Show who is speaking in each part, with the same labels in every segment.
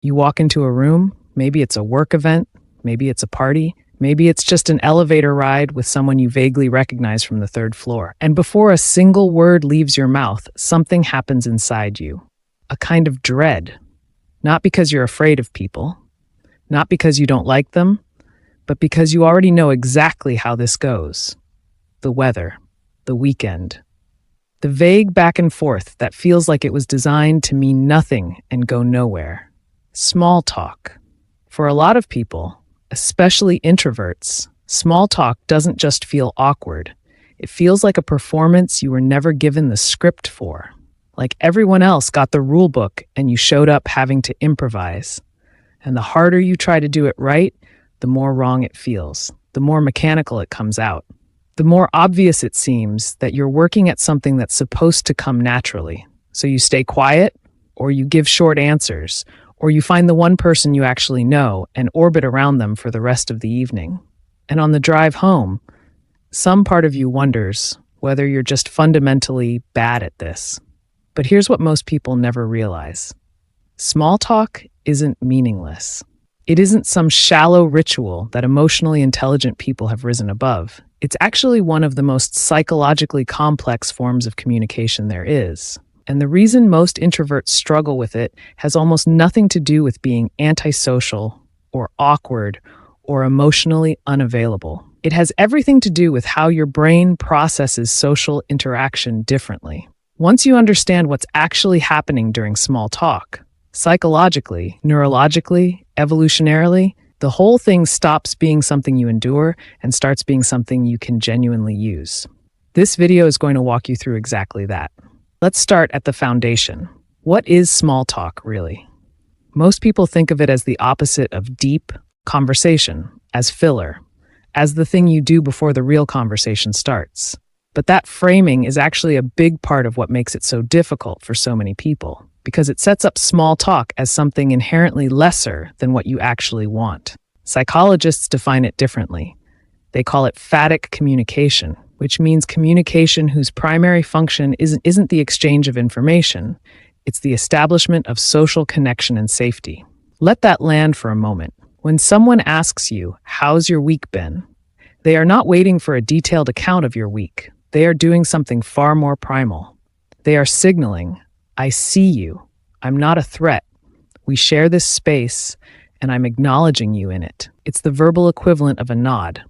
Speaker 1: You walk into a room, maybe it's a work event, maybe it's a party, maybe it's just an elevator ride with someone you vaguely recognize from the third floor. And before a single word leaves your mouth, something happens inside you. A kind of dread. Not because you're afraid of people, not because you don't like them, but because you already know exactly how this goes. The weather, the weekend, the vague back and forth that feels like it was designed to mean nothing and go nowhere. Small talk. For a lot of people, especially introverts, small talk doesn't just feel awkward. It feels like a performance you were never given the script for. Like everyone else got the rule book and you showed up having to improvise. And the harder you try to do it right, the more wrong it feels, the more mechanical it comes out. The more obvious it seems that you're working at something that's supposed to come naturally. So you stay quiet, or you give short answers, or you find the one person you actually know and orbit around them for the rest of the evening. And on the drive home, some part of you wonders whether you're just fundamentally bad at this. But here's what most people never realize. Small talk isn't meaningless. It isn't some shallow ritual that emotionally intelligent people have risen above. It's actually one of the most psychologically complex forms of communication there is. And the reason most introverts struggle with it has almost nothing to do with being antisocial or awkward or emotionally unavailable. It has everything to do with how your brain processes social interaction differently. Once you understand what's actually happening during small talk, psychologically, neurologically, evolutionarily, the whole thing stops being something you endure and starts being something you can genuinely use. This video is going to walk you through exactly that. Let's start at the foundation. What is small talk, really? Most people think of it as the opposite of deep conversation, as filler, as the thing you do before the real conversation starts. But that framing is actually a big part of what makes it so difficult for so many people, because it sets up small talk as something inherently lesser than what you actually want. Psychologists define it differently. They call it phatic communication, which means communication whose primary function isn't the exchange of information, it's the establishment of social connection and safety. Let that land for a moment. When someone asks you, "How's your week been?" they are not waiting for a detailed account of your week. They are doing something far more primal. They are signaling, "I see you. I'm not a threat. We share this space, and I'm acknowledging you in it." It's the verbal equivalent of a nod,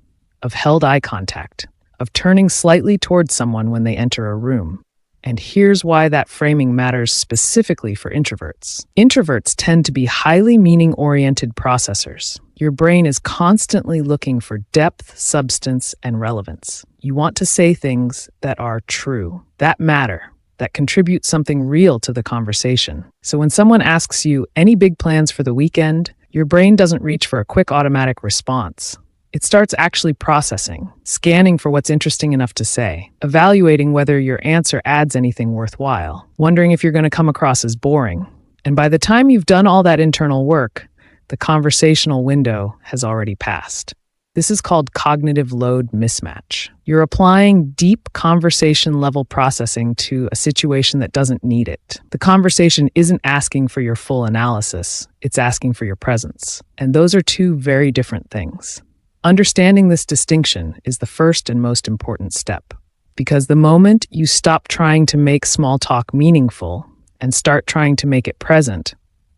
Speaker 1: of held eye contact, of turning slightly towards someone when they enter a room. And here's why that framing matters specifically for introverts. Introverts tend to be highly meaning-oriented processors. Your brain is constantly looking for depth, substance, and relevance. You want to say things that are true, that matter, that contribute something real to the conversation. So when someone asks you, "Any big plans for the weekend?" your brain doesn't reach for a quick automatic response. It starts actually processing, scanning for what's interesting enough to say, evaluating whether your answer adds anything worthwhile, wondering if you're going to come across as boring. And by the time you've done all that internal work, the conversational window has already passed. This is called cognitive load mismatch. You're applying deep conversation-level processing to a situation that doesn't need it. The conversation isn't asking for your full analysis, it's asking for your presence. And those are two very different things. Understanding this distinction is the first and most important step, because the moment you stop trying to make small talk meaningful and start trying to make it present,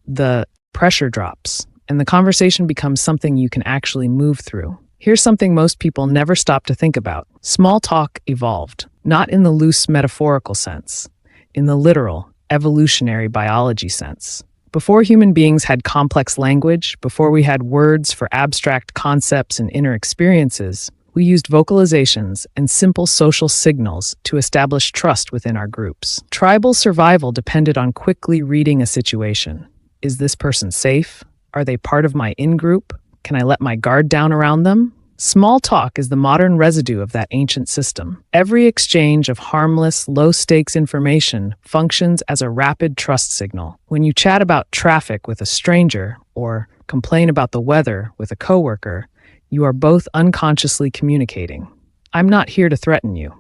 Speaker 1: the pressure drops and the conversation becomes something you can actually move through. Here's something most people never stop to think about. Small talk evolved, not in the loose metaphorical sense, in the literal, evolutionary biology sense. Before human beings had complex language, before we had words for abstract concepts and inner experiences, we used vocalizations and simple social signals to establish trust within our groups. Tribal survival depended on quickly reading a situation. Is this person safe? Are they part of my in-group? Can I let my guard down around them? Small talk is the modern residue of that ancient system. Every exchange of harmless, low-stakes information functions as a rapid trust signal. When you chat about traffic with a stranger or complain about the weather with a coworker, you are both unconsciously communicating. I'm not here to threaten you.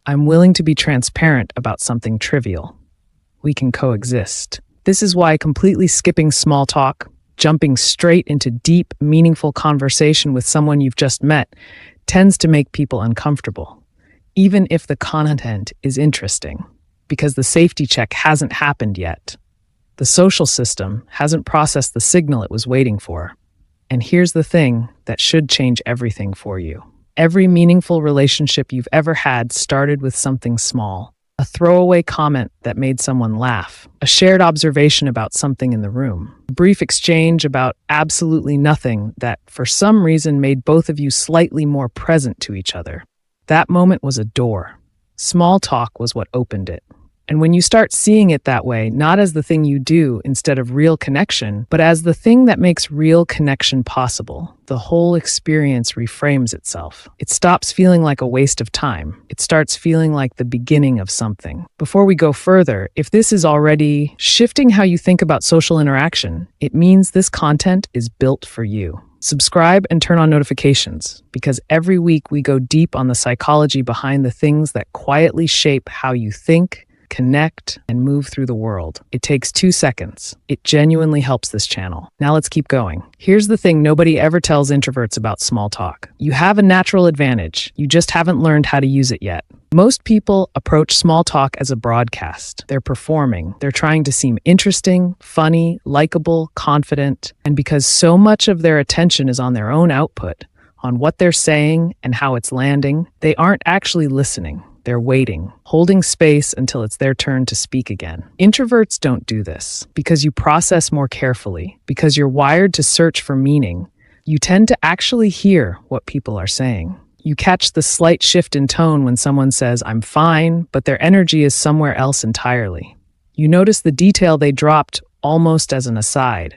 Speaker 1: I'm willing to be transparent about something trivial. We can coexist. This is why completely skipping small talk, jumping straight into deep, meaningful conversation with someone you've just met, tends to make people uncomfortable, even if the content is interesting, because the safety check hasn't happened yet. The social system hasn't processed the signal it was waiting for. And here's the thing that should change everything for you. Every meaningful relationship you've ever had started with something small. A throwaway comment that made someone laugh, a shared observation about something in the room, a brief exchange about absolutely nothing that, for some reason, made both of you slightly more present to each other. That moment was a door. Small talk was what opened it. And when you start seeing it that way, not as the thing you do instead of real connection, but as the thing that makes real connection possible, the whole experience reframes itself. It stops feeling like a waste of time. It starts feeling like the beginning of something. Before we go further, if this is already shifting how you think about social interaction, it means this content is built for you. Subscribe and turn on notifications, because every week we go deep on the psychology behind the things that quietly shape how you think, connect, and move through the world. It takes 2 seconds. It genuinely helps this channel. Now let's keep going. Here's the thing nobody ever tells introverts about small talk. You have a natural advantage. You just haven't learned how to use it yet. Most people approach small talk as a broadcast. They're performing. They're trying to seem interesting, funny, likable, confident. And because so much of their attention is on their own output, on what they're saying and how it's landing, they aren't actually listening. They're waiting, holding space until it's their turn to speak again. Introverts don't do this because you process more carefully, because you're wired to search for meaning. You tend to actually hear what people are saying. You catch the slight shift in tone when someone says, "I'm fine," but their energy is somewhere else entirely. You notice the detail they dropped almost as an aside,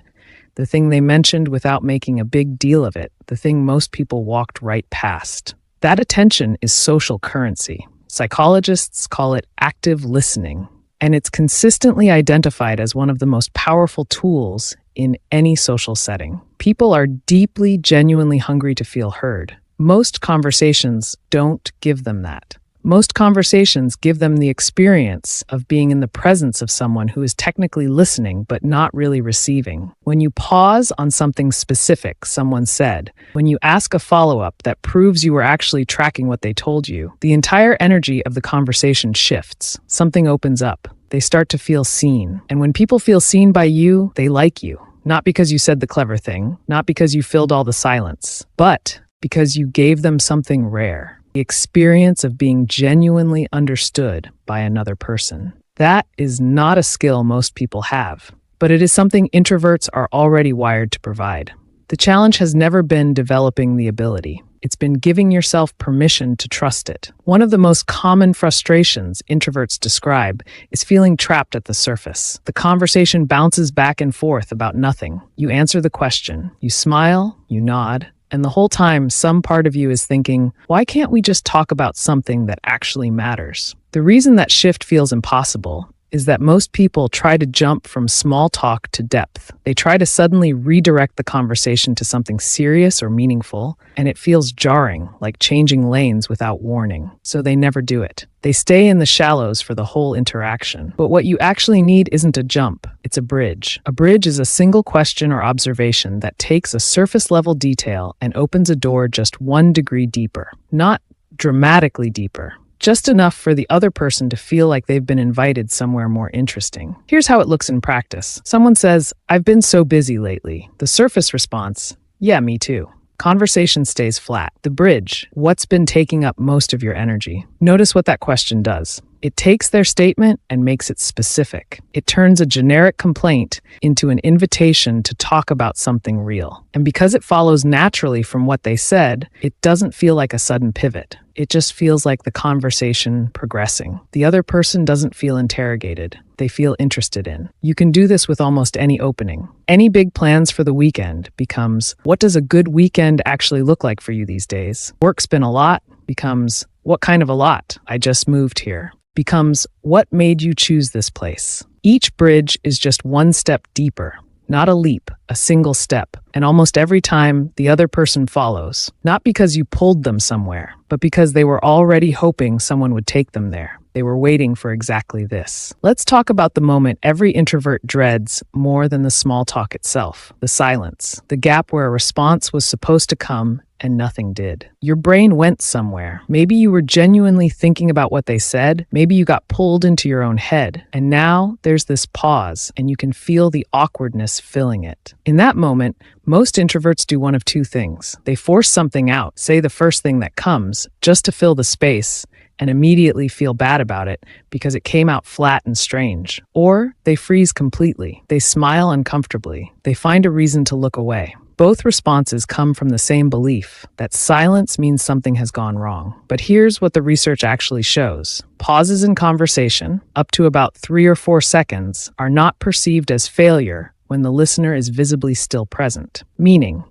Speaker 1: the thing they mentioned without making a big deal of it, the thing most people walked right past. That attention is social currency. Psychologists call it active listening, and it's consistently identified as one of the most powerful tools in any social setting. People are deeply, genuinely hungry to feel heard. Most conversations don't give them that. Most conversations give them the experience of being in the presence of someone who is technically listening but not really receiving. When you pause on something specific someone said, when you ask a follow-up that proves you were actually tracking what they told you, the entire energy of the conversation shifts. Something opens up. They start to feel seen. And when people feel seen by you, they like you. Not because you said the clever thing, not because you filled all the silence, but because you gave them something rare. The experience of being genuinely understood by another person. That is not a skill most people have, but it is something introverts are already wired to provide. The challenge has never been developing the ability. It's been giving yourself permission to trust it. One of the most common frustrations introverts describe is feeling trapped at the surface. The conversation bounces back and forth about nothing. You answer the question, you smile, you nod, and the whole time, some part of you is thinking, why can't we just talk about something that actually matters? The reason that shift feels impossible is that most people try to jump from small talk to depth. They try to suddenly redirect the conversation to something serious or meaningful, and it feels jarring, like changing lanes without warning. So they never do it. They stay in the shallows for the whole interaction. But what you actually need isn't a jump, it's a bridge. A bridge is a single question or observation that takes a surface-level detail and opens a door just 1 degree deeper. Not dramatically deeper. Just enough for the other person to feel like they've been invited somewhere more interesting. Here's how it looks in practice. Someone says, "I've been so busy lately." The surface response, "Yeah, me too." Conversation stays flat. The bridge, what's been taking up most of your energy? Notice what that question does. It takes their statement and makes it specific. It turns a generic complaint into an invitation to talk about something real. And because it follows naturally from what they said, it doesn't feel like a sudden pivot. It just feels like the conversation progressing. The other person doesn't feel interrogated. They feel interested in. You can do this with almost any opening. Any big plans for the weekend becomes, what does a good weekend actually look like for you these days? Work's been a lot becomes, what kind of a lot? I just moved here. Becomes, what made you choose this place? Each bridge is just 1 step deeper, not a leap, a single step. And almost every time, the other person follows. Not because you pulled them somewhere, but because they were already hoping someone would take them there. They were waiting for exactly this. Let's talk about the moment every introvert dreads more than the small talk itself: the silence, the gap where a response was supposed to come and nothing did. Your brain went somewhere. Maybe you were genuinely thinking about what they said. Maybe you got pulled into your own head. And now there's this pause, and you can feel the awkwardness filling it. In that moment, most introverts do one of two things. They force something out, say the first thing that comes, just to fill the space, and immediately feel bad about it because it came out flat and strange. Or they freeze completely. They smile uncomfortably. They find a reason to look away. Both responses come from the same belief that silence means something has gone wrong. But here's what the research actually shows. Pauses in conversation, up to about 3 or 4 seconds, are not perceived as failure when the listener is visibly still present. Meaning,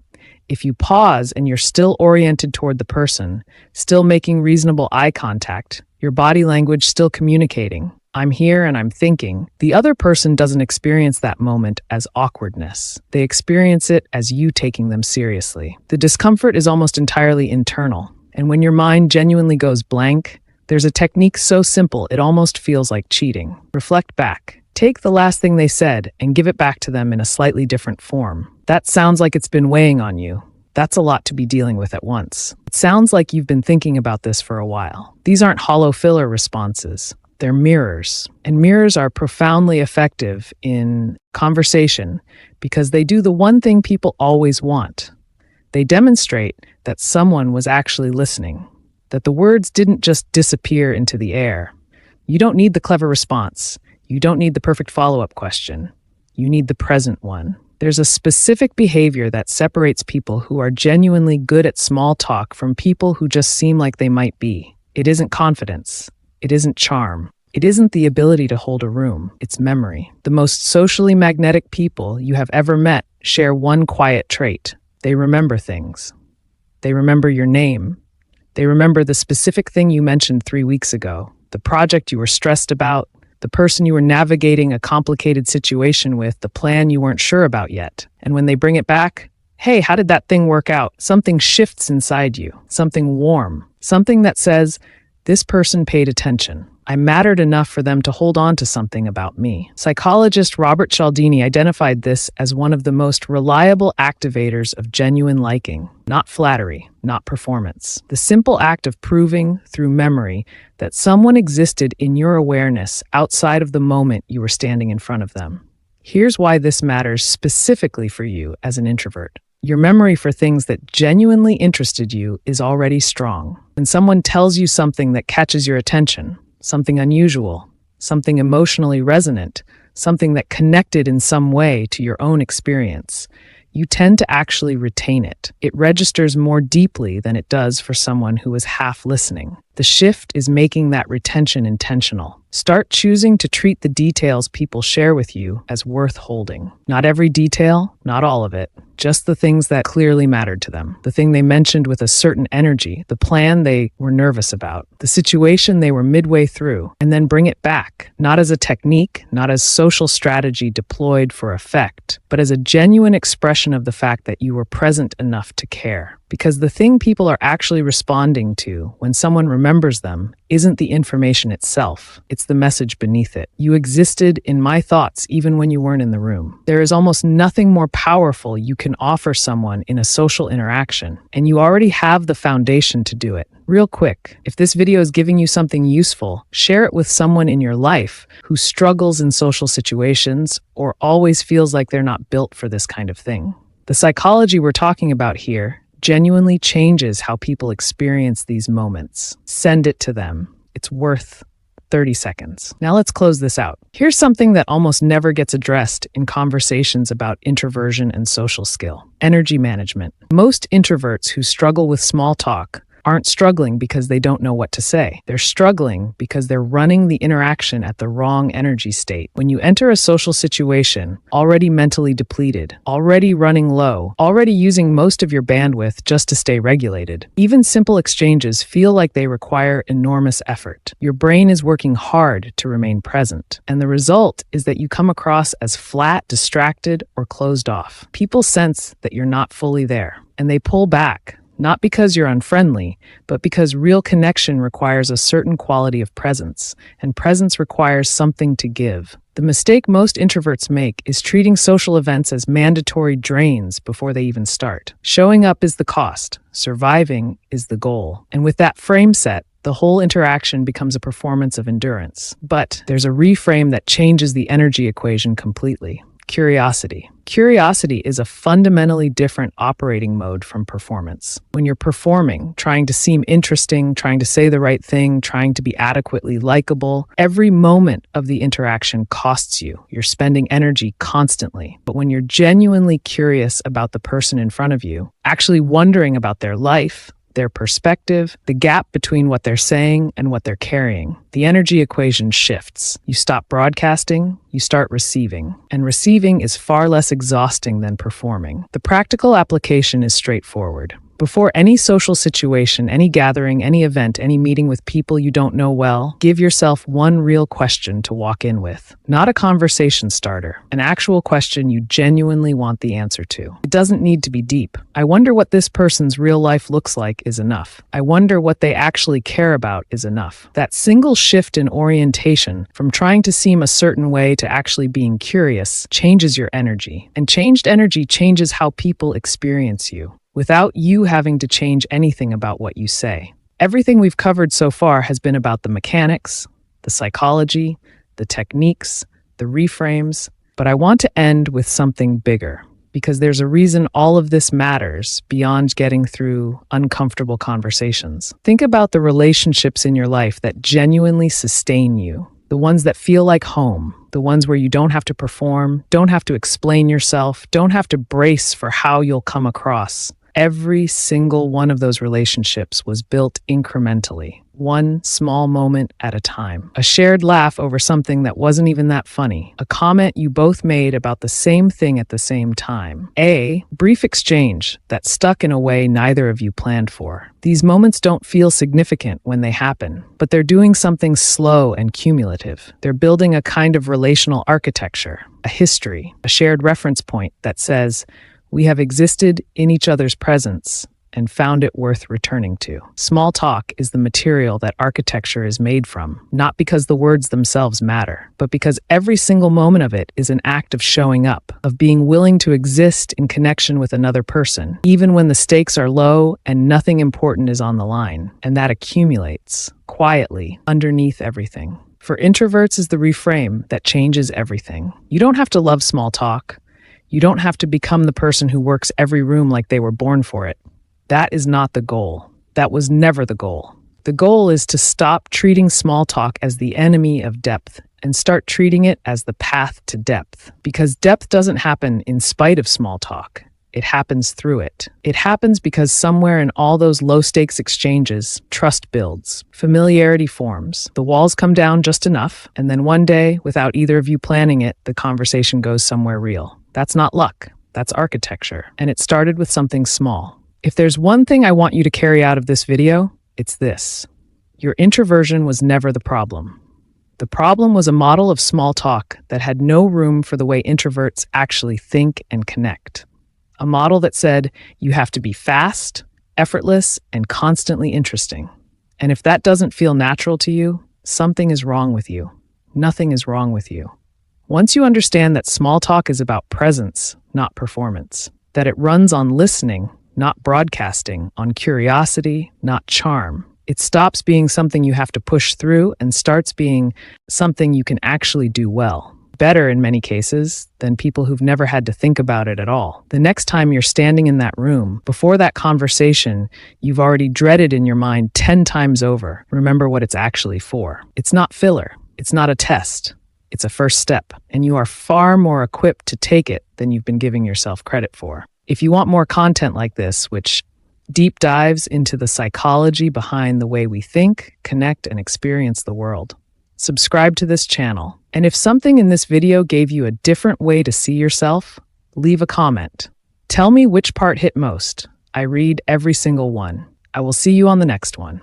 Speaker 1: if you pause and you're still oriented toward the person, still making reasonable eye contact, your body language still communicating, "I'm here and I'm thinking," the other person doesn't experience that moment as awkwardness. They experience it as you taking them seriously. The discomfort is almost entirely internal. And when your mind genuinely goes blank, there's a technique so simple it almost feels like cheating. Reflect back. Take the last thing they said and give it back to them in a slightly different form. That sounds like it's been weighing on you. That's a lot to be dealing with at once. It sounds like you've been thinking about this for a while. These aren't hollow filler responses. They're mirrors. And mirrors are profoundly effective in conversation because they do the one thing people always want. They demonstrate that someone was actually listening, that the words didn't just disappear into the air. You don't need the clever response. You don't need the perfect follow-up question. You need the present one. There's a specific behavior that separates people who are genuinely good at small talk from people who just seem like they might be. It isn't confidence. It isn't charm. It isn't the ability to hold a room. It's memory. The most socially magnetic people you have ever met share one quiet trait. They remember things. They remember your name. They remember the specific thing you mentioned 3 weeks ago, the project you were stressed about, the person you were navigating a complicated situation with, the plan you weren't sure about yet. And when they bring it back, "Hey, how did that thing work out?" Something shifts inside you, something warm, something that says, "This person paid attention. I mattered enough for them to hold on to something about me." Psychologist Robert Cialdini identified this as one of the most reliable activators of genuine liking, not flattery, not performance. The simple act of proving, through memory, that someone existed in your awareness outside of the moment you were standing in front of them. Here's why this matters specifically for you as an introvert. Your memory for things that genuinely interested you is already strong. When someone tells you something that catches your attention, something unusual, something emotionally resonant, something that connected in some way to your own experience, you tend to actually retain it. It registers more deeply than it does for someone who is half listening. The shift is making that retention intentional. Start choosing to treat the details people share with you as worth holding. Not every detail, not all of it, just the things that clearly mattered to them. The thing they mentioned with a certain energy, the plan they were nervous about, the situation they were midway through, and then bring it back, not as a technique, not as social strategy deployed for effect, but as a genuine expression of the fact that you were present enough to care. Because the thing people are actually responding to when someone remembers them isn't the information itself, it's the message beneath it. You existed in my thoughts even when you weren't in the room. There is almost nothing more powerful you can offer someone in a social interaction, and you already have the foundation to do it. Real quick, if this video is giving you something useful, share it with someone in your life who struggles in social situations or always feels like they're not built for this kind of thing. The psychology we're talking about here genuinely changes how people experience these moments. Send it to them. It's worth 30 seconds. Now let's close this out. Here's something that almost never gets addressed in conversations about introversion and social skill: energy management. Most introverts who struggle with small talk aren't struggling because they don't know what to say. They're struggling because they're running the interaction at the wrong energy state. When you enter a social situation, already mentally depleted, already running low, already using most of your bandwidth just to stay regulated, even simple exchanges feel like they require enormous effort. Your brain is working hard to remain present, and the result is that you come across as flat, distracted, or closed off. People sense that you're not fully there, and they pull back. Not because you're unfriendly, but because real connection requires a certain quality of presence, and presence requires something to give. The mistake most introverts make is treating social events as mandatory drains before they even start. Showing up is the cost, surviving is the goal. And with that frame set, the whole interaction becomes a performance of endurance. But there's a reframe that changes the energy equation completely. Curiosity. Curiosity is a fundamentally different operating mode from performance. When you're performing, trying to seem interesting, trying to say the right thing, trying to be adequately likable, every moment of the interaction costs you. You're spending energy constantly. But when you're genuinely curious about the person in front of you, actually wondering about their life, their perspective, the gap between what they're saying and what they're carrying, the energy equation shifts. You stop broadcasting, you start receiving. And receiving is far less exhausting than performing. The practical application is straightforward. Before any social situation, any gathering, any event, any meeting with people you don't know well, give yourself one real question to walk in with. Not a conversation starter, an actual question you genuinely want the answer to. It doesn't need to be deep. I wonder what this person's real life looks like is enough. I wonder what they actually care about is enough. That single shift in orientation from trying to seem a certain way to actually being curious changes your energy. And changed energy changes how people experience you, without you having to change anything about what you say. Everything we've covered so far has been about the mechanics, the psychology, the techniques, the reframes, but I want to end with something bigger, because there's a reason all of this matters beyond getting through uncomfortable conversations. Think about the relationships in your life that genuinely sustain you, the ones that feel like home, the ones where you don't have to perform, don't have to explain yourself, don't have to brace for how you'll come across. Every single one of those relationships was built incrementally, one small moment at a time. A shared laugh over something that wasn't even that funny. A comment you both made about the same thing at the same time. A brief exchange that stuck in a way neither of you planned for. These moments don't feel significant when they happen, but they're doing something slow and cumulative. They're building a kind of relational architecture, a history, a shared reference point that says, we have existed in each other's presence and found it worth returning to. Small talk is the material that architecture is made from, not because the words themselves matter, but because every single moment of it is an act of showing up, of being willing to exist in connection with another person, even when the stakes are low and nothing important is on the line. And that accumulates, quietly, underneath everything. For introverts is the reframe that changes everything. You don't have to love small talk. You don't have to become the person who works every room like they were born for it. That is not the goal. That was never the goal. The goal is to stop treating small talk as the enemy of depth and start treating it as the path to depth. Because depth doesn't happen in spite of small talk. It happens through it. It happens because somewhere in all those low-stakes exchanges, trust builds, familiarity forms, the walls come down just enough, and then one day, without either of you planning it, the conversation goes somewhere real. That's not luck. That's architecture. And it started with something small. If there's one thing I want you to carry out of this video, it's this. Your introversion was never the problem. The problem was a model of small talk that had no room for the way introverts actually think and connect. A model that said you have to be fast, effortless, and constantly interesting. And if that doesn't feel natural to you, something is wrong with you. Nothing is wrong with you. Once you understand that small talk is about presence, not performance, that it runs on listening, not broadcasting, on curiosity, not charm, it stops being something you have to push through and starts being something you can actually do well. Better in many cases than people who've never had to think about it at all. The next time you're standing in that room, before that conversation you've already dreaded in your mind 10 times over, remember what it's actually for. It's not filler. It's not a test. It's a first step, and you are far more equipped to take it than you've been giving yourself credit for. If you want more content like this, which deep dives into the psychology behind the way we think, connect, and experience the world, subscribe to this channel. And if something in this video gave you a different way to see yourself, leave a comment. Tell me which part hit most. I read every single one. I will see you on the next one.